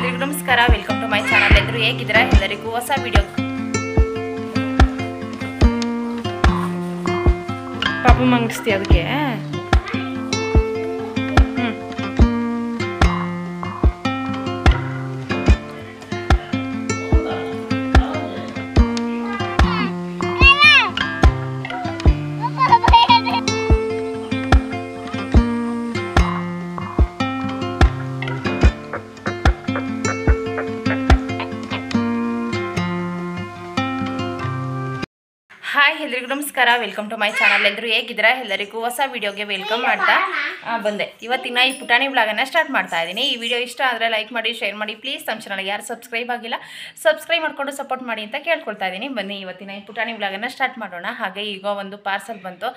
ಎಲ್ರಿಗೂ ನಮಸ್ಕಾರ, welcome to my channel. ಎಲ್ಲರೂ ಹೇಗಿದ್ದೀರಾ? ಎಲ್ಲರಿಗೂ ಹೊಸ ವಿಡಿಯೋ. ಪಾಪು ಮಂಗಿಸ್ತಿ ಅದಕ್ಕೆ ಹಾಯ್, ಎಲ್ರಿಗೂ ನಮಸ್ಕಾರ, ವೆಲ್ಕಮ್ ಟು ಮೈ ಚಾನಲ್. ಎಲ್ಲರೂ ಹೇಗಿದ್ದೀರಾ? ಎಲ್ಲರಿಗೂ ಹೊಸ ವಿಡಿಯೋಗೆ ವೆಲ್ಕಮ್ ಮಾಡ್ತಾ ಬಂದೆ. ಇವತ್ತಿನ ಈ ಪುಟಾಣಿ ಬ್ಲಾಗನ್ನು ಸ್ಟಾರ್ಟ್ ಮಾಡ್ತಾ ಇದ್ದೀನಿ. ಈ ವಿಡಿಯೋ ಇಷ್ಟ ಆದರೆ ಲೈಕ್ ಮಾಡಿ, ಶೇರ್ ಮಾಡಿ. ಪ್ಲೀಸ್ ನಮ್ಮ ಚಾನಲ್ಗೆ ಯಾರು ಸಬ್ಸ್ಕ್ರೈಬ್ ಆಗಿಲ್ಲ ಸಬ್ಸ್ಕ್ರೈಬ್ ಮಾಡಿಕೊಂಡು ಸಪೋರ್ಟ್ ಮಾಡಿ ಅಂತ ಕೇಳ್ಕೊಳ್ತಾ ಇದ್ದೀನಿ. ಬನ್ನಿ ಇವತ್ತಿನ ಈ ಪುಟಾಣಿ ಬ್ಲಾಗನ್ನು ಸ್ಟಾರ್ಟ್ ಮಾಡೋಣ. ಹಾಗೆ ಈಗ ಒಂದು ಪಾರ್ಸಲ್ ಬಂತು.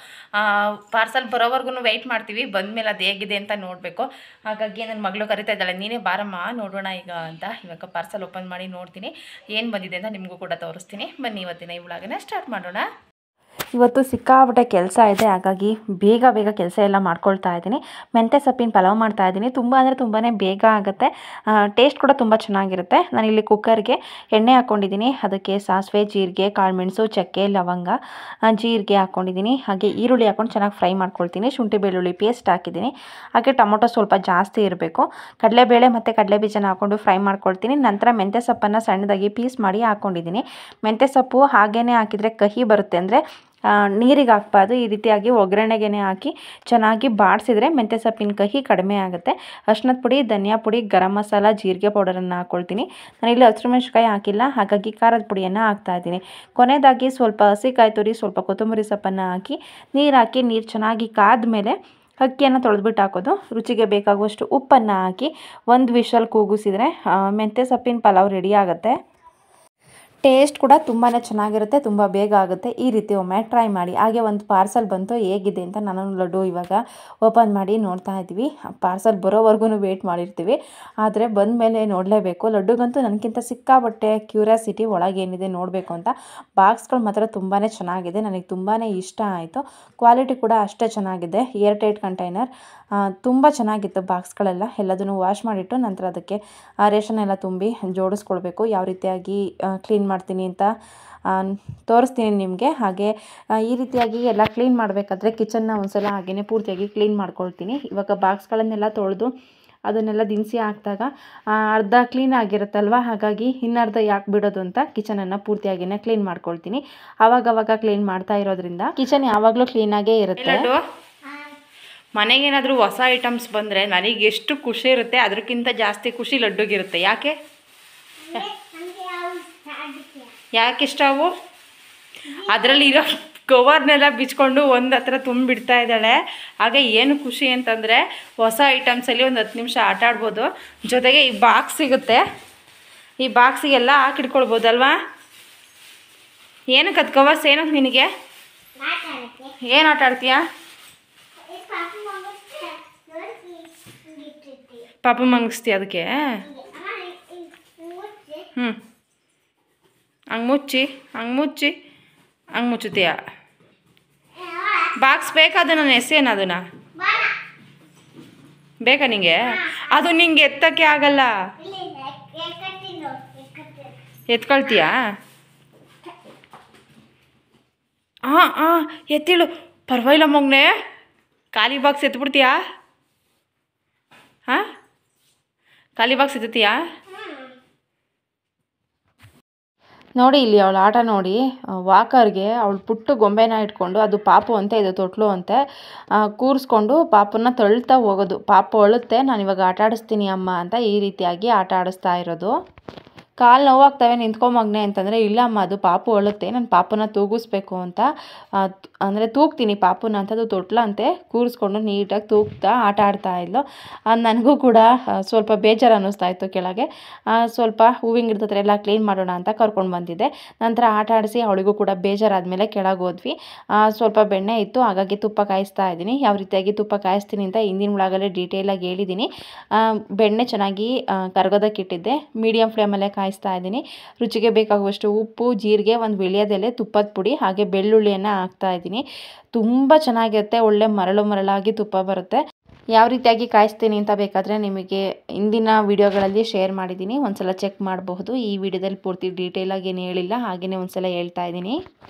ಪಾರ್ಸಲ್ ಬರೋವರೆಗೂ ವೆಯ್ಟ್ ಮಾಡ್ತೀವಿ. ಬಂದಮೇಲೆ ಅದು ಹೇಗಿದೆ ಅಂತ ನೋಡಬೇಕು. ಹಾಗಾಗಿ ನನ್ನ ಮಗಳು ಕರಿತಾ ಇದ್ದಾಳೆ, ನೀನೇ ಬಾರಮ್ಮ ನೋಡೋಣ ಈಗ ಅಂತ. ಇವಾಗ ಪಾರ್ಸಲ್ ಓಪನ್ ಮಾಡಿ ನೋಡ್ತೀನಿ ಏನು ಬಂದಿದೆ ಅಂತ ನಿಮಗೂ ಕೂಡ ತೋರಿಸ್ತೀನಿ. ಬನ್ನಿ ಇವತ್ತಿನ ಈ ಬ್ಲಾಗನ್ನು ಸ್ಟಾರ್ಟ್ ಮಾಡೋಣ. ಇವತ್ತು ಸಿಕ್ಕಾಪಟ್ಟೆ ಕೆಲಸ ಇದೆ, ಹಾಗಾಗಿ ಬೇಗ ಕೆಲಸ ಎಲ್ಲ ಮಾಡ್ಕೊಳ್ತಾ ಇದ್ದೀನಿ. ಮೆಂತ್ಯ ಸೊಪ್ಪಿನ ಪಲಾವ್ ಮಾಡ್ತಾ ಇದ್ದೀನಿ. ತುಂಬ ಅಂದರೆ ತುಂಬಾ ಬೇಗ ಆಗುತ್ತೆ, ಟೇಸ್ಟ್ ಕೂಡ ತುಂಬ ಚೆನ್ನಾಗಿರುತ್ತೆ. ನಾನಿಲ್ಲಿ ಕುಕ್ಕರ್ಗೆ ಎಣ್ಣೆ ಹಾಕ್ಕೊಂಡಿದ್ದೀನಿ. ಅದಕ್ಕೆ ಸಾಸಿವೆ, ಜೀರಿಗೆ, ಕಾಳುಮೆಣಸು, ಚಕ್ಕೆ, ಲವಂಗ, ಜೀರಿಗೆ ಹಾಕ್ಕೊಂಡಿದ್ದೀನಿ. ಹಾಗೆ ಈರುಳ್ಳಿ ಹಾಕ್ಕೊಂಡು ಚೆನ್ನಾಗಿ ಫ್ರೈ ಮಾಡ್ಕೊಳ್ತೀನಿ. ಶುಂಠಿ ಬೆಳ್ಳುಳ್ಳಿ ಪೇಸ್ಟ್ ಹಾಕಿದ್ದೀನಿ. ಹಾಗೆ ಟೊಮೊಟೊ ಸ್ವಲ್ಪ ಜಾಸ್ತಿ ಇರಬೇಕು. ಕಡಲೆಬೇಳೆ ಮತ್ತು ಕಡಲೆ ಬೀಜನ ಹಾಕ್ಕೊಂಡು ಫ್ರೈ ಮಾಡ್ಕೊಳ್ತೀನಿ. ನಂತರ ಮೆಂತ್ಯ ಸೊಪ್ಪನ್ನು ಸಣ್ಣದಾಗಿ ಪೀಸ್ ಮಾಡಿ ಹಾಕ್ಕೊಂಡಿದ್ದೀನಿ. ಮೆಂತ್ಯ ಸೊಪ್ಪು ಹಾಗೇ ಹಾಕಿದರೆ ಕಹಿ ಬರುತ್ತೆ, ಅಂದರೆ ನೀರಿಗೆ ಹಾಕ್ಬಾರ್ದು. ಈ ರೀತಿಯಾಗಿ ಒಗ್ಗರಣೆಗೆ ಹಾಕಿ ಚೆನ್ನಾಗಿ ಬಾಡಿಸಿದ್ರೆ ಮೆಂತ್ಯ ಸೊಪ್ಪಿನ ಕಹಿ ಕಡಿಮೆ ಆಗುತ್ತೆ. ಅರಿಶಿನದ ಪುಡಿ, ಧನಿಯಾ ಪುಡಿ, ಗರಂ ಮಸಾಲ, ಜೀರಿಗೆ ಪೌಡರನ್ನು ಹಾಕ್ಕೊಳ್ತೀನಿ. ನಾನಿಲ್ಲಿ ಹಸಿಮೆಣಸಿನಕಾಯಿ ಹಾಕಿಲ್ಲ, ಹಾಗಾಗಿ ಖಾರದ ಪುಡಿಯನ್ನು ಹಾಕ್ತಾಯಿದ್ದೀನಿ. ಕೊನೆಯದಾಗಿ ಸ್ವಲ್ಪ ಹಸಿಕಾಯಿ ತುರಿ, ಸ್ವಲ್ಪ ಕೊತ್ತಂಬರಿ ಸೊಪ್ಪನ್ನು ಹಾಕಿ ನೀರು ಚೆನ್ನಾಗಿ ಕಾದ ಮೇಲೆ ಅಕ್ಕಿಯನ್ನು ತೊಳೆದ್ಬಿಟ್ಟು ಹಾಕೋದು. ರುಚಿಗೆ ಬೇಕಾಗುವಷ್ಟು ಉಪ್ಪನ್ನು ಹಾಕಿ ಒಂದು ವಿಷಲ್ ಕೂಗಿಸಿದರೆ ಮೆಂತ್ಯ ಸೊಪ್ಪಿನ ಪಲಾವ್ ರೆಡಿ ಆಗುತ್ತೆ. ಟೇಸ್ಟ್ ಕೂಡ ತುಂಬಾ ಚೆನ್ನಾಗಿರುತ್ತೆ, ತುಂಬ ಬೇಗ ಆಗುತ್ತೆ. ಈ ರೀತಿ ಒಮ್ಮೆ ಟ್ರೈ ಮಾಡಿ. ಹಾಗೆ ಒಂದು ಪಾರ್ಸಲ್ ಬಂತು, ಹೇಗಿದೆ ಅಂತ ನಾನು ಲಡ್ಡು ಇವಾಗ ಓಪನ್ ಮಾಡಿ ನೋಡ್ತಾ ಇದ್ದೀವಿ. ಪಾರ್ಸಲ್ ಬರೋವರೆಗೂ ವೇಟ್ ಮಾಡಿರ್ತೀವಿ, ಆದರೆ ಬಂದ ಮೇಲೆ ನೋಡಲೇಬೇಕು. ಲಡ್ಡುಗಂತೂ ನನಗಿಂತ ಸಿಕ್ಕಾಬಟ್ಟೆ ಕ್ಯೂರಿಯಾಸಿಟಿ, ಒಳಗೇನಿದೆ ನೋಡಬೇಕು ಅಂತ. ಬಾಕ್ಸ್ಗಳು ಮಾತ್ರ ತುಂಬಾ ಚೆನ್ನಾಗಿದೆ, ನನಗೆ ತುಂಬಾ ಇಷ್ಟ ಆಯಿತು. ಕ್ವಾಲಿಟಿ ಕೂಡ ಅಷ್ಟೇ ಚೆನ್ನಾಗಿದೆ. ಏರ್ ಟೈಟ್ ಕಂಟೈನರ್ ತುಂಬ ಚೆನ್ನಾಗಿತ್ತು. ಬಾಕ್ಸ್ಗಳೆಲ್ಲ ಎಲ್ಲದನ್ನು ವಾಶ್ ಮಾಡಿಟ್ಟು ನಂತರ ಅದಕ್ಕೆ ರೇಷನ್ ಎಲ್ಲ ತುಂಬಿ ಜೋಡಿಸ್ಕೊಳ್ಬೇಕು. ಯಾವ ರೀತಿಯಾಗಿ ಕ್ಲೀನ್ ಮಾಡ್ತೀನಿ ಅಂತ ತೋರಿಸ್ತೀನಿ ನಿಮಗೆ. ಹಾಗೆ ಈ ರೀತಿಯಾಗಿ ಎಲ್ಲ ಕ್ಲೀನ್ ಮಾಡಬೇಕಾದ್ರೆ ಕಿಚನ್ನ ಒಂದ್ಸಲ ಹಾಗೆಯೇ ಪೂರ್ತಿಯಾಗಿ ಕ್ಲೀನ್ ಮಾಡ್ಕೊಳ್ತೀನಿ. ಇವಾಗ ಬಾಕ್ಸ್ಗಳನ್ನೆಲ್ಲ ತೊಳೆದು ಅದನ್ನೆಲ್ಲ ದಿನಸಿ ಹಾಕಿದಾಗ ಅರ್ಧ ಕ್ಲೀನ್ ಆಗಿರುತ್ತಲ್ವ, ಹಾಗಾಗಿ ಇನ್ನರ್ಧ ಯಾಕೆ ಬಿಡೋದು ಅಂತ ಕಿಚನನ್ನು ಪೂರ್ತಿಯಾಗಿಯೇ ಕ್ಲೀನ್ ಮಾಡ್ಕೊಳ್ತೀನಿ. ಆವಾಗವಾಗ ಕ್ಲೀನ್ ಮಾಡ್ತಾ ಇರೋದ್ರಿಂದ ಕಿಚನ್ ಯಾವಾಗಲೂ ಕ್ಲೀನಾಗೇ ಇರುತ್ತೆ. ಮನೆಗೇನಾದರೂ ಹೊಸ ಐಟಮ್ಸ್ ಬಂದರೆ ನನಗೆ ಎಷ್ಟು ಖುಷಿ ಇರುತ್ತೆ, ಅದಕ್ಕಿಂತ ಜಾಸ್ತಿ ಖುಷಿ ಲಡ್ಡುಗಿರುತ್ತೆ. ಯಾಕೆ ಇಷ್ಟ ಅವು? ಅದರಲ್ಲಿ ಇರೋ ಕವರ್ನೆಲ್ಲ ಬಿಚ್ಕೊಂಡು ಒಂದು ಹತ್ರ ತುಂಬಿಡ್ತಾ ಇದ್ದಾಳೆ. ಹಾಗೆ ಏನು ಖುಷಿ ಅಂತಂದರೆ ಹೊಸ ಐಟಮ್ಸಲ್ಲಿ ಒಂದು 10 ನಿಮಿಷ ಆಟ ಆಡ್ಬೋದು. ಜೊತೆಗೆ ಈ ಬಾಕ್ಸ್ ಸಿಗುತ್ತೆ, ಈ ಬಾಕ್ಸಿಗೆಲ್ಲ ಹಾಕಿಡ್ಕೊಳ್ಬೋದಲ್ವಾ. ಏನಕ್ಕೆ ಅದು ಕವರ್ಸ್? ಏನಕ್ಕೆ ನಿನಗೆ? ಏನು ಆಟ ಆಡ್ತೀಯಾ? ಪಾಪು ಮಂಗಿಸ್ತೀಯ ಅದಕ್ಕೆ? ಹಂಗೆ ಮುಚ್ಚುತ್ತೀಯ. ಬಾಕ್ಸ್ ಬೇಕಾದ ನನ್ನ ಹೆಸೇನು ಅದನ್ನ ಬೇಕಾ ನಿಂಗೆ? ಅದು ನಿಂಗೆ ಎತ್ತಕ್ಕೆ ಆಗಲ್ಲ, ಎತ್ಕೊಳ್ತೀಯಾ? ಎತ್ತಿಳು, ಪರವಾಗಿಲ್ಲ ಮಗನೇ. ಖಾಲಿ ಬಾಕ್ಸ್ ಎತ್ಬಿಡ್ತೀಯಾ? ಖಾಲಿ ಬಾಕ್ಸ್ ಎತ್ತೀಯಾ? ನೋಡಿ ಇಲ್ಲಿ ಅವಳ ಆಟ ನೋಡಿ. ವಾಕರ್ಗೆ ಅವಳು ಪುಟ್ಟು ಗೊಂಬೆನ ಇಟ್ಕೊಂಡು, ಅದು ಪಾಪು ಅಂತೆ, ಇದು ತೊಟ್ಲು ಅಂತೆ, ಕೂರಿಸ್ಕೊಂಡು ಪಾಪನ್ನ ತಳ್ತಾ ಹೋಗೋದು. ಪಾಪು ಅಳುತ್ತೆ, ನಾನು ಇವಾಗ ಆಟ ಆಡಿಸ್ತೀನಿ ಅಮ್ಮ ಅಂತ ಈ ರೀತಿಯಾಗಿ ಆಟ ಆಡಿಸ್ತಾ ಇರೋದು. ಕಾಲು ನೋವಾಗ್ತವೆ ನಿಂತ್ಕೊಂಬಗ್ನೆ ಅಂತಂದರೆ, ಇಲ್ಲಮ್ಮ ಅದು ಪಾಪು ಅಳುತ್ತೆ, ನಾನು ಪಾಪುನ ತೂಗಿಸ್ಬೇಕು ಅಂತ, ಅಂದರೆ ತೂಗ್ತೀನಿ ಪಾಪುನ ಅಂತ. ಅದು ತೊಟ್ಲ ಅಂತೆ, ಕೂರಿಸ್ಕೊಂಡು ನೀಟಾಗಿ ತೂಗ್ತಾ ಆಟ ಆಡ್ತಾ ಇದ್ಲು. ನನಗೂ ಕೂಡ ಸ್ವಲ್ಪ ಬೇಜಾರು ಅನ್ನಿಸ್ತಾ ಇತ್ತು. ಕೆಳಗೆ ಸ್ವಲ್ಪ ಹೂವಿನ ಗಿಡದ ಹತ್ರ ಎಲ್ಲ ಕ್ಲೀನ್ ಮಾಡೋಣ ಅಂತ ಕರ್ಕೊಂಡು ಬಂದಿದ್ದೆ. ನಂತರ ಆಟ ಆಡಿಸಿ ಅವಳಿಗೂ ಕೂಡ ಬೇಜಾರಾದಮೇಲೆ ಕೆಳಗೆ ಹೋದ್ವಿ. ಸ್ವಲ್ಪ ಬೆಣ್ಣೆ ಇತ್ತು, ಹಾಗಾಗಿ ತುಪ್ಪ ಕಾಯಿಸ್ತಾ ಇದ್ದೀನಿ. ಯಾವ ರೀತಿಯಾಗಿ ತುಪ್ಪ ಕಾಯಿಸ್ತೀನಿ ಅಂತ ಹಿಂದಿನ ಒಳಗಡೆ ಡೀಟೇಲಾಗಿ ಹೇಳಿದ್ದೀನಿ. ಬೆಣ್ಣೆ ಚೆನ್ನಾಗಿ ಕರಗೋದಕ್ಕಿಟ್ಟಿದ್ದೆ, ಮೀಡಿಯಮ್ ಫ್ಲೇಮಲ್ಲೇ ಕಾಯಿಸ್ತಾ ಇದ್ದೀನಿ. ರುಚಿಗೆ ಬೇಕಾಗುವಷ್ಟು ಉಪ್ಪು, ಜೀರಿಗೆ, ಒಂದು ವೀಳ್ಯದೆಲೆ, ತುಪ್ಪದ ಪುಡಿ, ಹಾಗೆ ಬೆಳ್ಳುಳ್ಳಿಯನ್ನು ಹಾಕ್ತಾ ಇದ್ದೀನಿ. ತುಂಬ ಚೆನ್ನಾಗಿರುತ್ತೆ, ಒಳ್ಳೆ ಮರಳಾಗಿ ತುಪ್ಪ ಬರುತ್ತೆ. ಯಾವ ರೀತಿಯಾಗಿ ಕಾಯಿಸ್ತೀನಿ ಅಂತ ಬೇಕಾದರೆ ನಿಮಗೆ ಇಂದಿನ ವಿಡಿಯೋಗಳಲ್ಲಿ ಶೇರ್ ಮಾಡಿದ್ದೀನಿ, ಒಂದ್ಸಲ ಚೆಕ್ ಮಾಡಬಹುದು. ಈ ವಿಡಿಯೋದಲ್ಲಿ ಪೂರ್ತಿ ಡೀಟೇಲಾಗಿ ಏನು ಹೇಳಿಲ್ಲ, ಹಾಗೆಯೇ ಒಂದ್ಸಲ ಹೇಳ್ತಾ ಇದ್ದೀನಿ.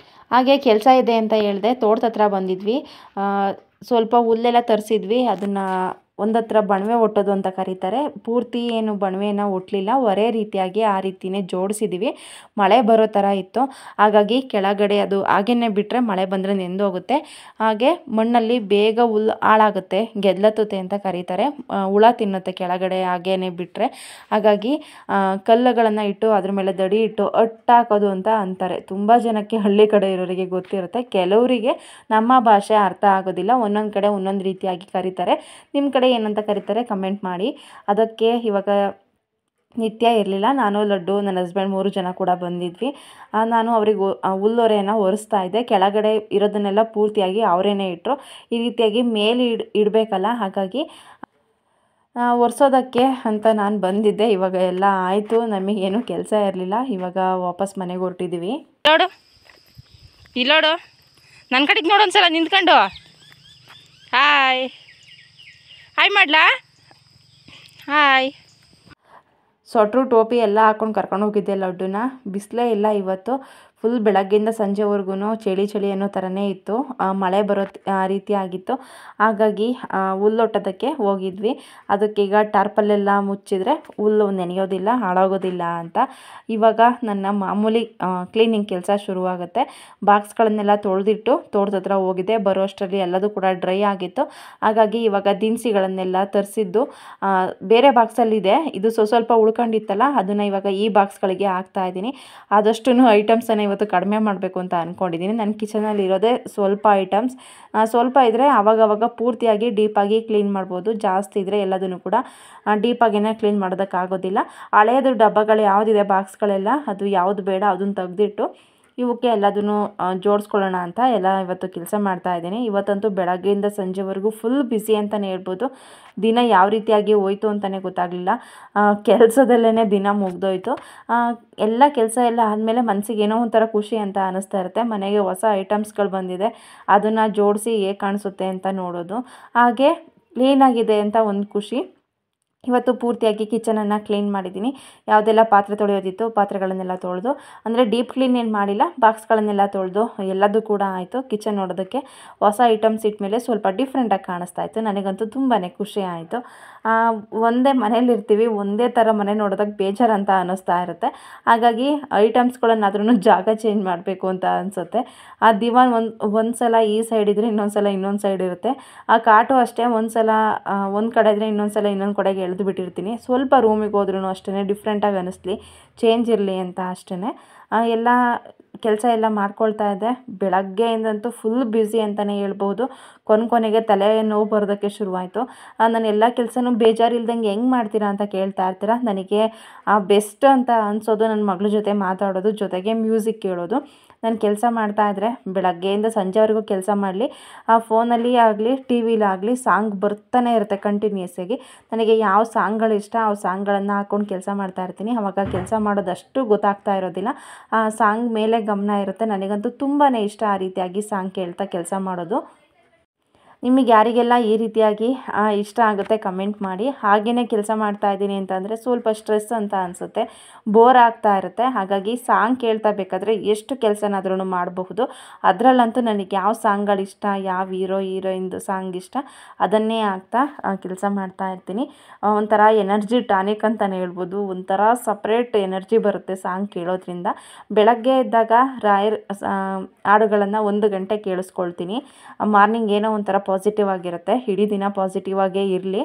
ಹಾಗೆ ಕೆಲಸ ಇದೆ ಅಂತ ಹೇಳಿದೆ, ತೋಟದ ಹತ್ರ ಬಂದಿದ್ವಿ. ಸ್ವಲ್ಪ ಹುಲ್ಲೆಲ್ಲ ತರಿಸಿದ್ವಿ, ಅದನ್ನು ಒಂದತ್ರ ಬಣವೆ ಒಟ್ಟೋದು ಅಂತ ಕರೀತಾರೆ. ಪೂರ್ತಿ ಏನು ಬಣವೆನ ಒಟ್ಟಲಿಲ್ಲ, ಒರೆ ರೀತಿಯಾಗಿ ಆ ರೀತಿಯೇ ಜೋಡಿಸಿದ್ದೀವಿ. ಮಳೆ ಬರೋ ಥರ ಇತ್ತು, ಹಾಗಾಗಿ ಕೆಳಗಡೆ ಅದು ಹಾಗೇ ಬಿಟ್ಟರೆ ಮಳೆ ಬಂದರೆ ನೆಂದೋಗುತ್ತೆ. ಹಾಗೆ ಮಣ್ಣಲ್ಲಿ ಬೇಗ ಹುಲ್ಲು ಹಾಳಾಗುತ್ತೆ, ಗೆದ್ಲತ್ತುತ್ತೆ ಅಂತ ಕರೀತಾರೆ. ಹುಳ ತಿನ್ನುತ್ತೆ ಕೆಳಗಡೆ ಹಾಗೇ ಬಿಟ್ಟರೆ. ಹಾಗಾಗಿ ಕಲ್ಲುಗಳನ್ನು ಇಟ್ಟು ಅದ್ರ ಮೇಲೆ ದಡಿ ಇಟ್ಟು ಅಟ್ಟಾಕೋದು ಅಂತ ಅಂತಾರೆ. ತುಂಬ ಜನಕ್ಕೆ ಹಳ್ಳಿ ಕಡೆ ಇರೋರಿಗೆ ಗೊತ್ತಿರುತ್ತೆ, ಕೆಲವರಿಗೆ ನಮ್ಮ ಭಾಷೆ ಅರ್ಥ ಆಗೋದಿಲ್ಲ. ಒಂದೊಂದು ಕಡೆ ಒಂದೊಂದು ರೀತಿಯಾಗಿ ಕರೀತಾರೆ. ನಿಮ್ಮ ಕಡೆ ಏನಂತ ಕರೀತಾರೆ ಕಮೆಂಟ್ ಮಾಡಿ. ಅದಕ್ಕೆ ಇವಾಗ ನಿತ್ಯ ಇರಲಿಲ್ಲ, ನಾನು ಲಡ್ಡು ನನ್ನ ಹಸ್ಬೆಂಡ್ 3 ಜನ ಕೂಡ ಬಂದಿದ್ವಿ. ನಾನು ಅವ್ರಿಗೆ ಹುಲ್ಲೊರೆಯನ್ನು ಒರೆಸ್ತಾ ಇದ್ದೆ. ಕೆಳಗಡೆ ಇರೋದನ್ನೆಲ್ಲ ಪೂರ್ತಿಯಾಗಿ ಅವರೇನೆ ಇಟ್ಟರು. ಈ ರೀತಿಯಾಗಿ ಮೇಲೆ ಇಡಬೇಕಲ್ಲ, ಹಾಗಾಗಿ ಒರೆಸೋದಕ್ಕೆ ಅಂತ ನಾನು ಬಂದಿದ್ದೆ. ಇವಾಗ ಎಲ್ಲ ಆಯಿತು, ನಮಗೇನು ಕೆಲಸ ಇರಲಿಲ್ಲ. ಇವಾಗ ವಾಪಸ್ ಮನೆಗೆ ಹೊರಟಿದ್ದೀವಿ. ನೋಡು ಇಲ್ಲೋಡು, ನನ್ನ ಕಡೆಗೆ ನೋಡು ಒಂದ್ಸಲ ನಿಂತ್ಕೊಂಡು ಹಾಯ್ ಹಾಯ್ ಮಾಡ್ಲಾ. ಹಾಯ್. ಸ್ವೆಟ್ರು ಟೋಪಿ ಎಲ್ಲ ಹಾಕ್ಕೊಂಡು ಕರ್ಕೊಂಡು ಹೋಗಿದ್ದೆ ಲಡ್ಡುನ. ಬಿಸಿಲೇ ಇಲ್ಲ ಇವತ್ತು, ಫುಲ್ ಬೆಳಗ್ಗೆಯಿಂದ ಸಂಜೆವರೆಗೂ ಚಳಿ ಚಳಿ ಅನ್ನೋ ಥರನೇ ಇತ್ತು. ಮಳೆ ಬರೋ ರೀತಿ ಆಗಿತ್ತು. ಹಾಗಾಗಿ ಹುಲ್ಲೊಟ್ಟೋದಕ್ಕೆ ಹೋಗಿದ್ವಿ. ಅದಕ್ಕೀಗ ಟಾರ್ಪಲ್ಲೆಲ್ಲ ಮುಚ್ಚಿದ್ರೆ ಹುಲ್ಲು ನೆನೆಯೋದಿಲ್ಲ, ಹಾಳಾಗೋದಿಲ್ಲ ಅಂತ. ಇವಾಗ ನನ್ನ ಮಾಮೂಲಿ ಕ್ಲೀನಿಂಗ್ ಕೆಲಸ ಶುರುವಾಗುತ್ತೆ. ಬಾಕ್ಸ್ಗಳನ್ನೆಲ್ಲ ತೊಳೆದಿಟ್ಟು ತೋಟದ ಹತ್ರ ಹೋಗಿದ್ದೆ. ಬರೋ ಅಷ್ಟರಲ್ಲಿ ಎಲ್ಲದೂ ಕೂಡ ಡ್ರೈ ಆಗಿತ್ತು. ಹಾಗಾಗಿ ಇವಾಗ ದಿನಸಿಗಳನ್ನೆಲ್ಲ ತರಿಸಿದ್ದು ಬೇರೆ ಬಾಕ್ಸಲ್ಲಿದೆ, ಇದು ಸ್ವಲ್ಪ ಉಳ್ಕೊಂಡಿತ್ತಲ್ಲ, ಅದನ್ನು ಇವಾಗ ಈ ಬಾಕ್ಸ್ಗಳಿಗೆ ಹಾಕ್ತಾ ಇದ್ದೀನಿ. ಆದಷ್ಟು ಐಟಮ್ಸನ್ನು ಇವತ್ತು ಕಡಿಮೆ ಮಾಡಬೇಕು ಅಂತ ಅಂದ್ಕೊಂಡಿದ್ದೀನಿ. ನನ್ನ ಕಿಚನಲ್ಲಿ ಇರೋದೇ ಸ್ವಲ್ಪ ಐಟಮ್ಸ್. ಸ್ವಲ್ಪ ಇದ್ದರೆ ಆವಾಗವಾಗ ಪೂರ್ತಿಯಾಗಿ ಡೀಪಾಗಿ ಕ್ಲೀನ್ ಮಾಡ್ಬೋದು. ಜಾಸ್ತಿ ಇದ್ದರೆ ಎಲ್ಲದನ್ನು ಕೂಡ ಡೀಪಾಗಿಯೇ ಕ್ಲೀನ್ ಮಾಡೋದಕ್ಕಾಗೋದಿಲ್ಲ. ಹಳೆಯದು ಡಬ್ಬಗಳು ಯಾವುದಿದೆ ಬಾಕ್ಸ್ಗಳೆಲ್ಲ, ಅದು ಯಾವುದು ಬೇಡ ಅದನ್ನು ತೆಗೆದಿಟ್ಟು ಇವಕ್ಕೆ ಎಲ್ಲದನ್ನು ಜೋಡಿಸ್ಕೊಳ್ಳೋಣ ಅಂತ ಎಲ್ಲ ಇವತ್ತು ಕೆಲಸ ಮಾಡ್ತಾ ಇದ್ದೀನಿ. ಇವತ್ತಂತೂ ಬೆಳಗ್ಗೆಯಿಂದ ಸಂಜೆವರೆಗೂ ಫುಲ್ ಬ್ಯುಸಿ ಅಂತಲೇ ಹೇಳ್ಬೋದು. ದಿನ ಯಾವ ರೀತಿಯಾಗಿ ಹೋಯ್ತು ಅಂತಲೇ ಗೊತ್ತಾಗಲಿಲ್ಲ. ಕೆಲಸದಲ್ಲೇ ದಿನ ಮುಗ್ದೋಯ್ತು. ಎಲ್ಲ ಕೆಲಸ ಎಲ್ಲ ಆದಮೇಲೆ ಮನಸ್ಸಿಗೆ ಏನೋ ಒಂಥರ ಖುಷಿ ಅಂತ ಅನ್ನಿಸ್ತಾ ಇರುತ್ತೆ. ಮನೆಗೆ ಹೊಸ ಐಟಮ್ಸ್ಗಳು ಬಂದಿದೆ, ಅದನ್ನು ಜೋಡಿಸಿ ಹೇಗೆ ಕಾಣಿಸುತ್ತೆ ಅಂತ ನೋಡೋದು, ಹಾಗೆ ಕ್ಲೀನಾಗಿದೆ ಅಂತ ಒಂದು ಖುಷಿ. ಇವತ್ತು ಪೂರ್ತಿಯಾಗಿ ಕಿಚನನ್ನು ಕ್ಲೀನ್ ಮಾಡಿದ್ದೀನಿ. ಯಾವುದೆಲ್ಲ ಪಾತ್ರೆ ತೊಳೆಯೋದಿತ್ತು ಪಾತ್ರೆಗಳನ್ನೆಲ್ಲ ತೊಳೆದು, ಅಂದರೆ ಡೀಪ್ ಕ್ಲೀನ್ ಏನು ಮಾಡಿಲ್ಲ, ಬಾಕ್ಸ್ಗಳನ್ನೆಲ್ಲ ತೊಳೆದು ಎಲ್ಲದೂ ಕೂಡ ಆಯಿತು. ಕಿಚನ್ ನೋಡೋದಕ್ಕೆ ಹೊಸ ಐಟಮ್ಸ್ ಇಟ್ಮೇಲೆ ಸ್ವಲ್ಪ ಡಿಫ್ರೆಂಟಾಗಿ ಕಾಣಿಸ್ತಾ ಇತ್ತು. ನನಗಂತೂ ತುಂಬಾ ಖುಷಿ ಆಯಿತು. ಒಂದೇ ಮನೇಲಿರ್ತೀವಿ, ಒಂದೇ ಥರ ಮನೆ ನೋಡೋದಕ್ಕೆ ಬೇಜಾರು ಅಂತ ಅನ್ನಿಸ್ತಾ ಇರುತ್ತೆ. ಹಾಗಾಗಿ ಐಟಮ್ಸ್ಗಳನ್ನಾದ್ರೂ ಜಾಗ ಚೇಂಜ್ ಮಾಡಬೇಕು ಅಂತ ಅನಿಸುತ್ತೆ. ಆ ದಿವಾನ್ ಒಂದು ಸಲ ಈ ಸೈಡ್ ಇದ್ದರೆ ಇನ್ನೊಂದು ಸಲ ಇನ್ನೊಂದು ಸೈಡ್ ಇರುತ್ತೆ. ಆ ಕಾಟು ಅಷ್ಟೇ, ಒಂದು ಸಲ ಒಂದು ಕಡೆ ಇದ್ದರೆ ಇನ್ನೊಂದು ಸಲ ಇನ್ನೊಂದು ಕಡೆಗೆ ಎಳೆದು ಬಿಟ್ಟಿರ್ತೀನಿ. ಸ್ವಲ್ಪ ರೂಮಿಗೆ ಹೋದ್ರೂ ಅಷ್ಟೇ ಡಿಫ್ರೆಂಟಾಗಿ ಅನ್ನಿಸ್ಲಿ, ಚೇಂಜ್ ಇರಲಿ ಅಂತ ಅಷ್ಟೇ. ಎಲ್ಲ ಕೆಲಸ ಎಲ್ಲ ಮಾಡ್ಕೊಳ್ತಾ ಇದ್ದೆ. ಬೆಳಗ್ಗೆಯಿಂದಂತೂ ಫುಲ್ ಬ್ಯುಸಿ ಅಂತಲೇ ಹೇಳ್ಬೋದು. ಕೊನೆಗೆ ತಲೆ ನೋವು ಬರೋದಕ್ಕೆ ಶುರುವಾಯಿತು. ನಾನು ಎಲ್ಲ ಕೆಲಸನೂ ಬೇಜಾರಿಲ್ದಂಗೆ ಹೆಂಗೆ ಮಾಡ್ತೀರಾ ಅಂತ ಕೇಳ್ತಾ ಇರ್ತೀರ. ನನಗೆ ಬೆಸ್ಟ್ ಅಂತ ಅನಿಸೋದು ನನ್ನ ಮಗಳ ಜೊತೆ ಮಾತಾಡೋದು, ಜೊತೆಗೆ ಮ್ಯೂಸಿಕ್ ಕೇಳೋದು. ನಾನು ಕೆಲಸ ಮಾಡ್ತಾಯಿದ್ರೆ ಬೆಳಗ್ಗೆಯಿಂದ ಸಂಜೆವರೆಗೂ ಕೆಲಸ ಮಾಡಲಿ, ಆ ಫೋನಲ್ಲಿ ಆಗಲಿ ಟಿ ವಿಲಾಗಲಿ ಸಾಂಗ್ ಬರ್ತಾನೆ ಇರುತ್ತೆ ಕಂಟಿನ್ಯೂಸಾಗಿ. ನನಗೆ ಯಾವ ಸಾಂಗ್ಗಳು ಇಷ್ಟ ಆ ಸಾಂಗ್ಗಳನ್ನು ಹಾಕ್ಕೊಂಡು ಕೆಲಸ ಮಾಡ್ತಾಯಿರ್ತೀನಿ. ಆವಾಗ ಕೆಲಸ ಮಾಡೋದಷ್ಟು ಗೊತ್ತಾಗ್ತಾ ಇರೋದಿಲ್ಲ, ಆ ಸಾಂಗ್ ಮೇಲೆ ಗಮನ ಇರುತ್ತೆ. ನನಗಂತೂ ತುಂಬಾ ಇಷ್ಟ ಆ ರೀತಿಯಾಗಿ ಸಾಂಗ್ ಕೇಳ್ತಾ ಕೆಲಸ ಮಾಡೋದು. ನಿಮಗೆ ಯಾರಿಗೆಲ್ಲ ಈ ರೀತಿಯಾಗಿ ಇಷ್ಟ ಆಗುತ್ತೆ ಕಮೆಂಟ್ ಮಾಡಿ. ಹಾಗೆಯೇ ಕೆಲಸ ಮಾಡ್ತಾಯಿದ್ದೀನಿ ಅಂತಂದರೆ ಸ್ವಲ್ಪ ಸ್ಟ್ರೆಸ್ ಅಂತ ಅನಿಸುತ್ತೆ, ಬೋರ್ ಆಗ್ತಾ ಇರುತ್ತೆ. ಹಾಗಾಗಿ ಸಾಂಗ್ ಕೇಳ್ತಾ ಬೇಕಾದರೆ ಎಷ್ಟು ಕೆಲಸನಾದ್ರೂ ಮಾಡಬಹುದು. ಅದರಲ್ಲಂತೂ ನನಗೆ ಯಾವ ಸಾಂಗ್ಗಳಿಷ್ಟ, ಯಾವ ಹೀರೋಯಿನ್ದು ಸಾಂಗ್ ಇಷ್ಟ ಅದನ್ನೇ ಹಾಕ್ತಾ ಕೆಲಸ ಮಾಡ್ತಾ ಇರ್ತೀನಿ. ಒಂಥರ ಎನರ್ಜಿ ಟಾನಿಕ್ ಅಂತಲೇ ಹೇಳ್ಬೋದು. ಒಂಥರ ಸಪ್ರೇಟ್ ಎನರ್ಜಿ ಬರುತ್ತೆ ಸಾಂಗ್ ಕೇಳೋದ್ರಿಂದ. ಬೆಳಗ್ಗೆ ಎದ್ದಾಗ ರಾಯರ್ ಹಾಡುಗಳನ್ನು 1 ಗಂಟೆ ಕೇಳಿಸ್ಕೊಳ್ತೀನಿ. ಮಾರ್ನಿಂಗ್ ಏನೋ ಒಂಥರ ಪಾಸಿಟಿವ್ ಆಗಿರುತ್ತೆ, ಇಡೀ ದಿನ ಪಾಸಿಟಿವ್ ಆಗೇ ಇರಲಿ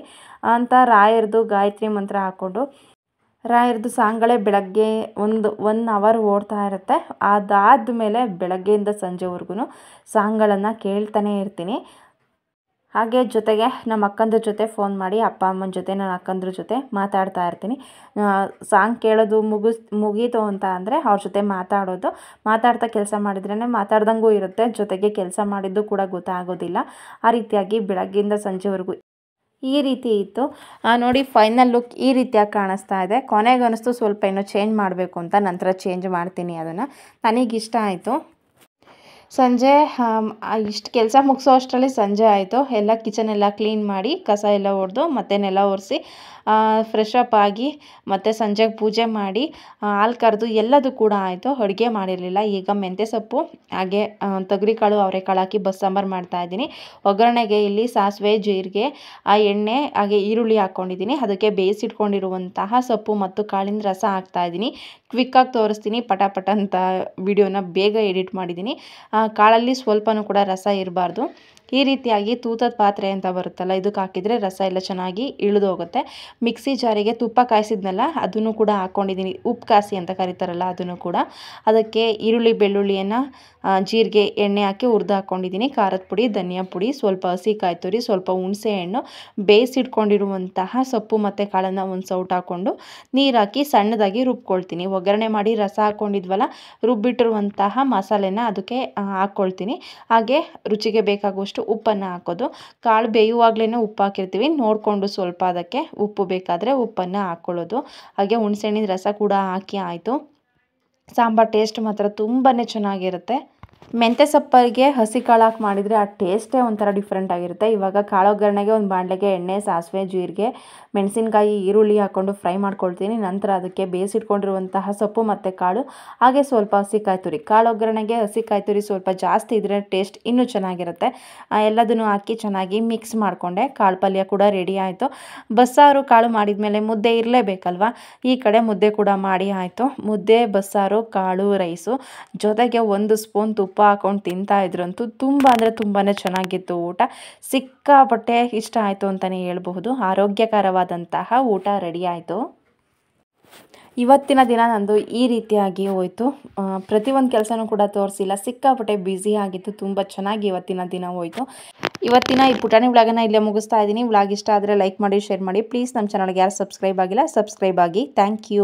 ಅಂತ ರಾಯರ್ದು ಗಾಯತ್ರಿ ಮಂತ್ರ ಹಾಕ್ಕೊಂಡು ರಾಯರ್ದು ಸಾಂಗ್ಗಳೇ ಬೆಳಗ್ಗೆ 1 ಅವರ್ ಓಡ್ತಾ ಇರುತ್ತೆ. ಅದಾದಮೇಲೆ ಬೆಳಗ್ಗೆಯಿಂದ ಸಂಜೆವರೆಗೂ ಸಾಂಗ್ಗಳನ್ನು ಕೇಳ್ತಾನೆ ಇರ್ತೀನಿ. ಹಾಗೆ ಜೊತೆಗೆ ನಮ್ಮ ಅಕ್ಕಂದ್ರ ಜೊತೆ ಫೋನ್ ಮಾಡಿ ಅಪ್ಪ ಅಮ್ಮನ ಜೊತೆ ನನ್ನ ಅಕ್ಕಂದ್ರ ಜೊತೆ ಮಾತಾಡ್ತಾ ಇರ್ತೀನಿ. ಸಾಂಗ್ ಕೇಳೋದು ಮುಗೀತು ಅಂತ ಅಂದರೆ ಅವ್ರ ಜೊತೆ ಮಾತಾಡ್ತಾ ಕೆಲಸ ಮಾಡಿದ್ರೇ ಮಾತಾಡ್ದಂಗೂ ಇರುತ್ತೆ, ಜೊತೆಗೆ ಕೆಲಸ ಮಾಡಿದ್ದು ಕೂಡ ಗೊತ್ತಾಗೋದಿಲ್ಲ. ಆ ರೀತಿಯಾಗಿ ಬೆಳಗ್ಗೆಯಿಂದ ಸಂಜೆವರೆಗೂ ಈ ರೀತಿ ಇತ್ತು. ನೋಡಿ ಫೈನಲ್ ಲುಕ್ ಈ ರೀತಿಯಾಗಿ ಕಾಣಿಸ್ತಾ ಇದೆ. ಕೊನೆಗೆ ಅನ್ನಿಸ್ತು ಸ್ವಲ್ಪ ಇನ್ನೂ ಚೇಂಜ್ ಮಾಡಬೇಕು ಅಂತ, ನಂತರ ಚೇಂಜ್ ಮಾಡ್ತೀನಿ ಅದನ್ನು. ನನಗಿಷ್ಟ ಆಯಿತು. ಸಂಜೆ ಇಷ್ಟು ಕೆಲಸ ಮುಗಿಸೋ ಅಷ್ಟರಲ್ಲಿ ಸಂಜೆ ಆಯಿತು. ಎಲ್ಲ ಕಿಚನ್ ಎಲ್ಲ ಕ್ಲೀನ್ ಮಾಡಿ ಕಸ ಎಲ್ಲ ಹೊಡೆದು ಮತ್ತೆ ನೆಲ ಒರೆಸಿ ಫ್ರೆಶ್ ಅಪ್ ಆಗಿ ಮತ್ತು ಸಂಜೆಗೆ ಪೂಜೆ ಮಾಡಿ ಹಾಲು ಕರೆದು ಎಲ್ಲದೂ ಕೂಡ ಆಯಿತು. ಅಡುಗೆ ಮಾಡಿರಲಿಲ್ಲ. ಈಗ ಮೆಂತ್ಯ ಸೊಪ್ಪು ಹಾಗೆ ತೊಗರಿಕಾಳು ಅವರೆಕಾಳು ಹಾಕಿ ಬಸ್ಸಾಂಬಾರು ಮಾಡ್ತಾಯಿದ್ದೀನಿ. ಒಗ್ಗರಣೆಗೆ ಇಲ್ಲಿ ಸಾಸಿವೆ ಜೀರಿಗೆ ಎಣ್ಣೆ ಹಾಗೆ ಈರುಳ್ಳಿ ಹಾಕ್ಕೊಂಡಿದ್ದೀನಿ. ಅದಕ್ಕೆ ಬೇಯಿಸಿಟ್ಕೊಂಡಿರುವಂತಹ ಸೊಪ್ಪು ಮತ್ತು ಕಾಳಿನ ರಸ ಹಾಕ್ತಾಯಿದ್ದೀನಿ. ಕ್ವಿಕ್ಕಾಗಿ ತೋರಿಸ್ತೀನಿ, ಪಟ ಅಂತ ವಿಡಿಯೋನ ಬೇಗ ಎಡಿಟ್ ಮಾಡಿದ್ದೀನಿ. ಕಾಳಲ್ಲಿ ಸ್ವಲ್ಪನೂ ಕೂಡ ರಸ ಇರಬಾರ್ದು. ಈ ರೀತಿಯಾಗಿ ತೂತದ ಪಾತ್ರೆ ಅಂತ ಬರುತ್ತಲ್ಲ, ಇದಕ್ಕೆ ಹಾಕಿದರೆ ರಸ ಎಲ್ಲ ಚೆನ್ನಾಗಿ ಇಳಿದು ಹೋಗುತ್ತೆ. ಮಿಕ್ಸಿ ಜಾರಿಗೆ ತುಪ್ಪ ಕಾಯಿಸಿದ್ನಲ್ಲ ಅದನ್ನು ಕೂಡ ಹಾಕ್ಕೊಂಡಿದ್ದೀನಿ. ಉಪ್ಪು ಕಾಸಿ ಅಂತ ಕರೀತಾರಲ್ಲ ಅದನ್ನು ಕೂಡ. ಅದಕ್ಕೆ ಈರುಳ್ಳಿ ಬೆಳ್ಳುಳ್ಳಿಯನ್ನು ಜೀರಿಗೆ ಎಣ್ಣೆ ಹಾಕಿ ಹುರಿದು ಹಾಕ್ಕೊಂಡಿದ್ದೀನಿ. ಖಾರದ ಪುಡಿ, ಧನಿಯಾ ಪುಡಿ, ಸ್ವಲ್ಪ ಹಸಿ ಕಾಯಿ ತುರಿ, ಸ್ವಲ್ಪ ಹುಣಸೆ ಹಣ್ಣು, ಬೇಯಿಸಿಟ್ಕೊಂಡಿರುವಂತಹ ಸೊಪ್ಪು ಮತ್ತು ಕಾಳನ್ನು ಒಂದು ಸೌಟ್ ಹಾಕ್ಕೊಂಡು ನೀರು ಹಾಕಿ ಸಣ್ಣದಾಗಿ ರುಬ್ಕೊಳ್ತೀನಿ. ಒಗ್ಗರಣೆ ಮಾಡಿ ರಸ ಹಾಕ್ಕೊಂಡಿದ್ವಲ್ಲ, ರುಬ್ಬಿಟ್ಟಿರುವಂತಹ ಮಸಾಲೆನ ಅದಕ್ಕೆ ಹಾಕ್ಕೊಳ್ತೀನಿ. ಹಾಗೆ ರುಚಿಗೆ ಬೇಕಾಗುವಷ್ಟು ಉಪ್ಪನ್ನು ಹಾಕೋದು. ಕಾಳು ಬೇಯುವಾಗಲೇ ಉಪ್ಪು ಹಾಕಿರ್ತೀವಿ, ನೋಡಿಕೊಂಡು ಸ್ವಲ್ಪ ಅದಕ್ಕೆ ಉಪ್ಪು ಬೇಕಾದರೆ ಉಪ್ಪನ್ನು ಹಾಕ್ಕೊಳ್ಳೋದು. ಹಾಗೆ ಹುಣಸೆಹಣ್ಣಿನ ರಸ ಕೂಡ ಹಾಕಿ ಆಯಿತು. ಸಾಂಬಾರು ಟೇಸ್ಟ್ ಮಾತ್ರ ತುಂಬಾ ಚೆನ್ನಾಗಿರುತ್ತೆ. ಮೆಂತ್ಯ ಸೊಪ್ಪಿಗೆ ಹಸಿ ಕಾಳು ಹಾಕಿ ಮಾಡಿದರೆ ಆ ಟೇಸ್ಟೇ ಒಂಥರ ಡಿಫ್ರೆಂಟ್ ಆಗಿರುತ್ತೆ. ಇವಾಗ ಕಾಳು ಒಗ್ಗರಣೆಗೆ ಒಂದು ಬಾಣಲೆಗೆ ಎಣ್ಣೆ, ಸಾಸಿವೆ, ಜೀರಿಗೆ, ಮೆಣಸಿನಕಾಯಿ, ಈರುಳ್ಳಿ ಹಾಕ್ಕೊಂಡು ಫ್ರೈ ಮಾಡ್ಕೊಳ್ತೀನಿ. ನಂತರ ಅದಕ್ಕೆ ಬೇಯಿಸಿಟ್ಕೊಂಡಿರುವಂತಹ ಸೊಪ್ಪು ಮತ್ತು ಕಾಳು ಹಾಗೆ ಸ್ವಲ್ಪ ಹಸಿ ಕಾಯಿ ತುರಿ. ಕಾಳು ಒಗ್ಗರಣೆಗೆ ಹಸಿ ಕಾಯಿ ತುರಿ ಸ್ವಲ್ಪ ಜಾಸ್ತಿ ಇದ್ದರೆ ಟೇಸ್ಟ್ ಇನ್ನೂ ಚೆನ್ನಾಗಿರುತ್ತೆ. ಎಲ್ಲದನ್ನು ಹಾಕಿ ಚೆನ್ನಾಗಿ ಮಿಕ್ಸ್ ಮಾಡಿಕೊಂಡೆ. ಕಾಳು ಪಲ್ಯ ಕೂಡ ರೆಡಿ ಆಯಿತು. ಬಸ್ಸಾರು ಕಾಳು ಮಾಡಿದ್ಮೇಲೆ ಮುದ್ದೆ ಇರಲೇಬೇಕಲ್ವ. ಈ ಕಡೆ ಮುದ್ದೆ ಕೂಡ ಮಾಡಿ ಆಯಿತು. ಮುದ್ದೆ, ಬಸ್ಸಾರು, ಕಾಳು, ರೈಸು ಜೊತೆಗೆ 1 ಸ್ಪೂನ್ ತುಪ್ಪ ಹಾಕ್ಕೊಂಡು ತಿಂತಾಯಿದ್ರಂತೂ ತುಂಬ ಅಂದರೆ ತುಂಬಾ ಚೆನ್ನಾಗಿತ್ತು ಊಟ. ಸಿಕ್ಕಾಪಟ್ಟೆ ಇಷ್ಟ ಆಯಿತು ಅಂತಲೇ ಹೇಳ್ಬಹುದು. ಆರೋಗ್ಯಕರವಾದಂತಹ ಊಟ ರೆಡಿ ಆಯಿತು. ಇವತ್ತಿನ ದಿನ ನಂದು ಈ ರೀತಿಯಾಗಿ ಹೋಯಿತು. ಪ್ರತಿಯೊಂದು ಕೆಲಸನೂ ಕೂಡ ತೋರಿಸಿಲ್ಲ, ಸಿಕ್ಕಾಪಟ್ಟೆ ಬ್ಯುಸಿ ಆಗಿತ್ತು. ತುಂಬ ಚೆನ್ನಾಗಿ ಇವತ್ತಿನ ದಿನ ಹೋಯಿತು. ಇವತ್ತಿನ ಈ ಪುಟಾಣಿ ವ್ಲಾಗನ್ನು ಇಲ್ಲೇ ಮುಗಿಸ್ತಾ ಇದ್ದೀನಿ. ವ್ಲಾಗ್ ಇಷ್ಟ ಆದರೆ ಲೈಕ್ ಮಾಡಿ, ಶೇರ್ ಮಾಡಿ. ಪ್ಲೀಸ್ ನಮ್ಮ ಚಾನಲ್ಗೆ ಯಾರು ಸಬ್ಸ್ಕ್ರೈಬ್ ಆಗಿಲ್ಲ, ಸಬ್ಸ್ಕ್ರೈಬ್ ಆಗಿ. Thank you.